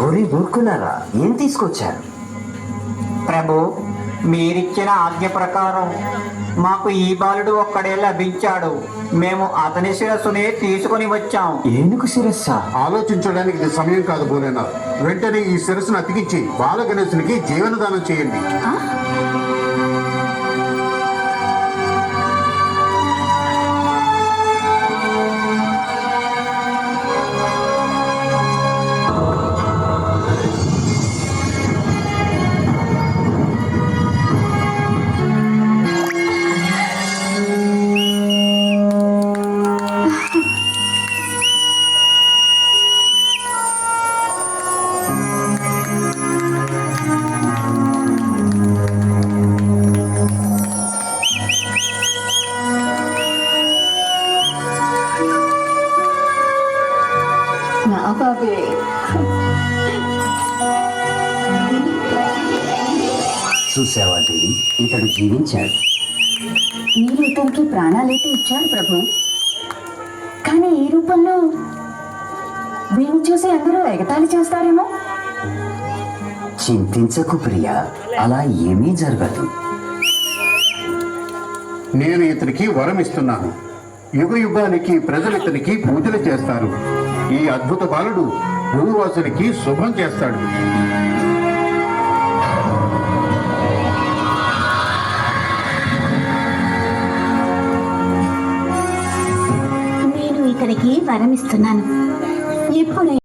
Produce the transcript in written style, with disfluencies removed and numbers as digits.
ఒరే మూర్ఖులారా, ఏం తీసుకొచ్చారు? ప్రభు, మీరిచ్చిన ఆజ్ఞ ప్రకారం మాకు ఈ బాలుడు ఒక్కడే లభించాడు. మేము అతని శిరస్సునే తీసుకొని వచ్చాం. ఏనుగు శిరస్సా? ఆలోచించడానికి ఇది సమయం కాదు బోలేనా. వెంటనే ఈ శిరస్సును అతికించి బాల గణేశునికి జీవనదానం చేయండి. చూసావా దేవి, ఇతడు జీవించాడు. మీరు ఇతనికి ప్రాణాలైతే ఇచ్చారు ప్రభు, కానీ ఈ రూపంలో వీడిని చూసి అందరూ ఎగతాళి చేస్తారేమో. చింతించకు ప్రియా, అలా ఏమీ జరగదు. నేను ఇతనికి వరం ఇస్తున్నాను. యుగ యుగానికి ప్రజలు ఇతనికి పూజలు చేస్తారు. ఈ అద్భుత బాలుడు భూవాసునికి శుభం చేస్తాడు. నేను ఇతనికి వరం ఇస్తున్నాను. ఎప్పుడు